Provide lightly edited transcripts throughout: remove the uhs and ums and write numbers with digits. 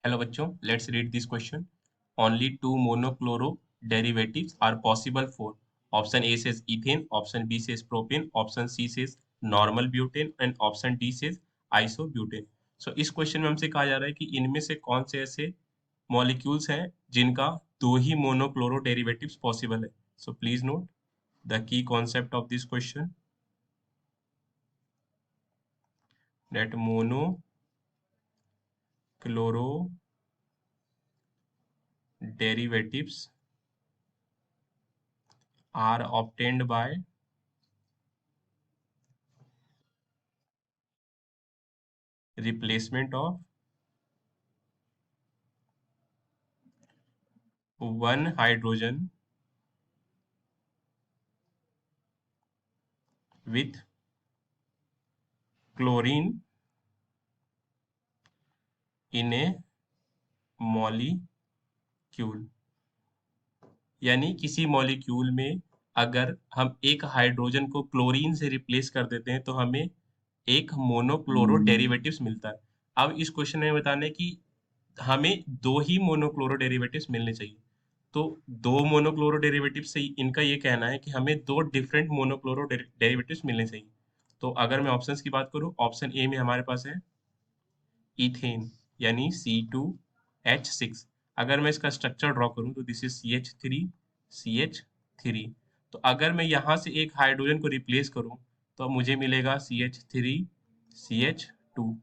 Hello बच्चों, let's read this question. Only two monochloro derivatives are possible for. Option A says ethane, option B says propane, option C says normal butane and option D says isobutane. So इस question में हमसे कहा जा रहा है कि इनमें से कौन से ऐसे मॉलिक्यूल्स हैं जिनका दो ही मोनोक्लोरो डेरिवेटिव्स पॉसिबल है. So please note the key concept of this question that monochloro derivatives are obtained by replacement of one hydrogen with chlorine in a molecule. यानी किसी मॉलिक्यूल में अगर हम एक हाइड्रोजन को क्लोरीन से रिप्लेस कर देते हैं तो हमें एक मोनोक्लोरो डेरिवेटिव्स मिलता है. अब इस क्वेश्चन में बताना है कि हमें दो ही मोनोक्लोरो डेरिवेटिव्स मिलने चाहिए. तो दो मोनोक्लोरो डेरिवेटिव से इनका ये कहना है कि हमें दो डिफरेंट मोनोक्लोरो डेरिवेटिव्स मिलने चाहिए. तो अगर मैं ऑप्शंस की बात करूं, ऑप्शन ए में हमारे पास है इथेन यानी C2H6. अगर मैं इसका स्ट्रक्चर ड्रॉ करूं तो दिस इज CH3. तो अगर मैं यहाँ से एक हाइड्रोजन को रिप्लेस करूं तो मुझे मिलेगा CH3CH2.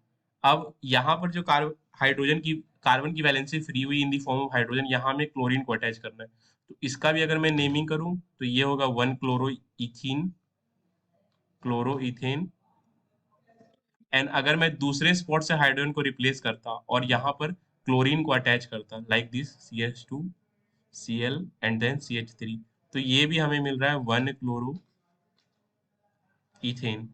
अब यहाँ पर जो हाइड्रोजन की कार्बन की वैलेंसी फ्री हुई इन दी फॉर्म ऑफ हाइड्रोजन, यहाँ में क्लोरीन को अटैच करना है. तो इसका भी अगर मैं नेमिंग करूं तो ये होगा 1-क्लोरो इथेन. एंड अगर मैं दूसरे स्पॉट से हाइड्रोजन को रिप्लेस करता और यहाँ पर क्लोरीन को अटैच करता like this CH2Cl and then CH3, तो ये भी हमें मिल रहा है 1-क्लोरो इथेन.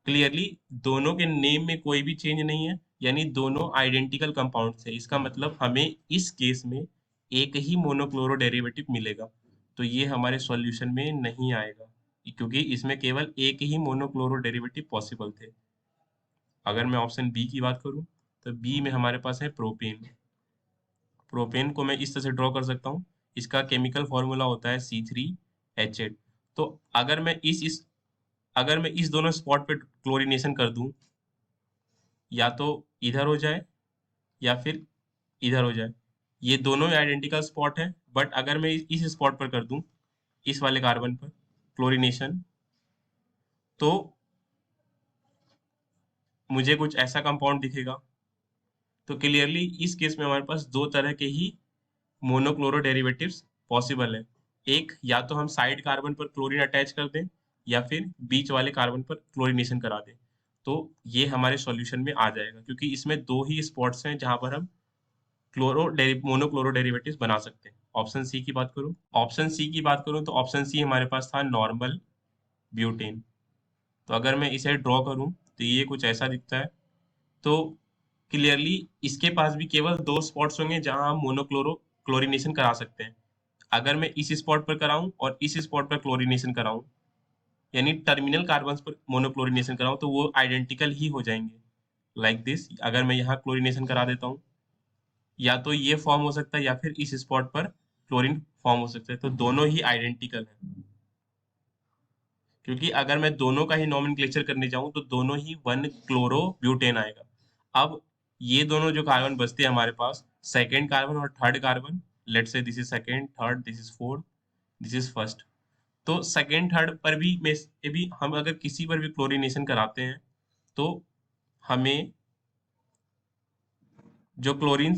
क्लियरली दोनों के नेम में कोई भी चेंज नहीं है, यानी दोनों आइडेंटिकल कंपाउंड्स है. इसका मतलब हमें इस केस में एक ही मोनोक्लोरो डेरिवेटिव मिलेगा. तो ये हमारे सॉल्यूशन में नहीं आएगा क्योंकि इसमें केवल एक ही मोनोक्लोरो डेरिवेटिव पॉसिबल थे. अगर मैं ऑप्शन बी की बात करूं तो बी में हमारे पास है प्रोपेन. प्रोपेन को मैं इस तरह से ड्रॉ कर सकता हूँ. इसका केमिकल फॉर्मूला होता है C3H8. तो अगर मैं इस दोनों स्पॉट पे क्लोरीनेशन कर दूं, या तो इधर हो जाए या फिर इधर हो जाए. ये दोनों आइडेंटिकल स्पॉट है, बट अगर मैं इस स्पॉट पर कर दूं, इस वाले कार्बन पर क्लोरीनेशन, तो मुझे कुछ ऐसा कंपाउंड दिखेगा. तो क्लियरली इस केस में हमारे पास दो तरह के ही मोनोक्लोरो डेरिवेटिव्स पॉसिबल है. एक, या तो हम साइड कार्बन पर क्लोरीन अटैच कर दें या फिर बीच वाले कार्बन पर क्लोरीनेशन करा दें. तो ये हमारे सॉल्यूशन में आ जाएगा क्योंकि इसमें दो ही स्पॉट्स हैं जहां पर हम मोनोक्लोरो डेरिवेटिव्स बना सकते हैं. ऑप्शन सी की बात करूं तो ऑप्शन सी हमारे पास था नॉर्मल ब्यूटेन. तो अगर मैं इसे ड्रॉ करूं तो ये कुछ ऐसा दिखता है. तो क्लियरली इसके पास भी केवल दो स्पॉट्स होंगे जहां हम मोनोक्लोरो क्लोरीनेशन करा सकते हैं. अगर मैं इस स्पॉट पर कराऊं और इस स्पॉट पर क्लोरीनेशन कराऊं, यानी टर्मिनल कार्बन पर मोनोक्लोरीनेशन कराऊं, तो वो आइडेंटिकल ही हो जाएंगे लाइक दिस. अगर मैं यहाँ क्लोरीनेशन करा देता हूँ, या तो ये फॉर्म हो सकता है या फिर इस स्पॉट पर क्लोरीन फॉर्म हो सकता है. तो दोनों ही आइडेंटिकल है क्योंकि अगर मैं दोनों का ही नॉमेनक्लेचर करने जाऊं तो दोनों ही 1-क्लोरो ब्यूटेन आएगा. अब ये दोनों जो कार्बन बचते हैं हमारे पास, सेकेंड कार्बन और थर्ड कार्बन, लेट से this is second, third, this is fourth, this is first. तो सेकेंड थर्ड पर भी में से भी हम अगर किसी पर भी क्लोरीनेशन कराते हैं तो हमें जो क्लोरीन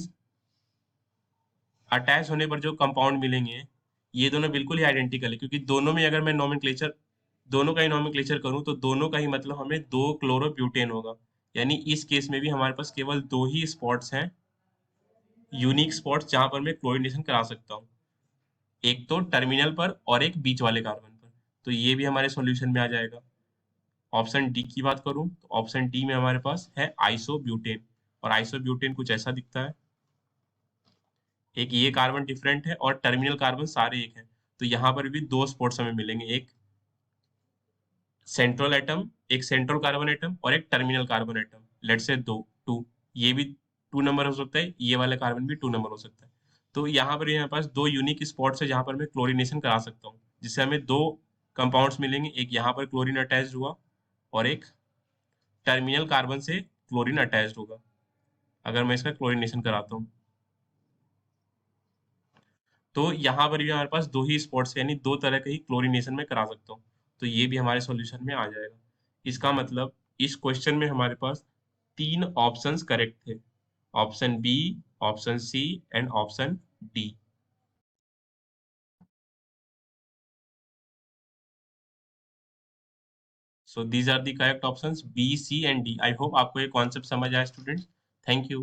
अटैच होने पर जो कंपाउंड मिलेंगे, ये दोनों बिल्कुल ही आइडेंटिकल है क्योंकि दोनों का ही नॉमेनक्लेचर करूं तो दोनों का ही मतलब हमें 2-क्लोरोब्यूटेन होगा. यानी इस केस में भी हमारे पास केवल दो ही स्पॉट्स हैं, यूनिक स्पॉट्स, जहां पर मैं क्लोरीनेशन करा सकता हूँ. एक तो टर्मिनल पर और एक बीच वाले कार्बन पर. तो ये भी हमारे सॉल्यूशन में आ जाएगा. ऑप्शन डी की बात करूं तो ऑप्शन डी में हमारे पास है आइसोब्यूटेन. और आइसोब्यूटेन कुछ ऐसा दिखता है. एक ये कार्बन डिफरेंट है और टर्मिनल कार्बन सारे एक हैं. तो यहाँ पर भी दो स्पॉट्स हमें मिलेंगे, एक सेंट्रल कार्बन एटम और एक टर्मिनल कार्बन एटम. लेट से दो टू, ये भी 2 नंबर हो सकता है, ये वाला कार्बन भी 2 नंबर हो सकता है। तो यहाँ पर हमारे पास 2 यूनिक स्पॉट्स है जहाँ पर मैं क्लोरीनेशन करा सकता हूँ, जिससे हमें 2 कंपाउंड्स मिलेंगे, एक यहाँ पर क्लोरीन अटैच्ड हुआ और एक टर्मिनल कार्बन से क्लोरीन अटैच्ड होगा, अगर मैं इसका क्लोरीनेशन कराता हूँ। तो यहाँ पर भी हमारे पास 2 ही स्पॉट्स यानी 2 तरह के ही क्लोरीनेशन में करा सकता हूँ। तो ये भी हमारे सॉल्यूशन में आ जाएगा। इसका मतलब इस क्वेश्चन में हमारे पास 3 ऑप्शंस करेक्ट थे। Option B, option C and option D. So these are the correct options B, C and D. I hope आपको ये कॉन्सेप्ट समझ आया स्टूडेंट्स। Thank you.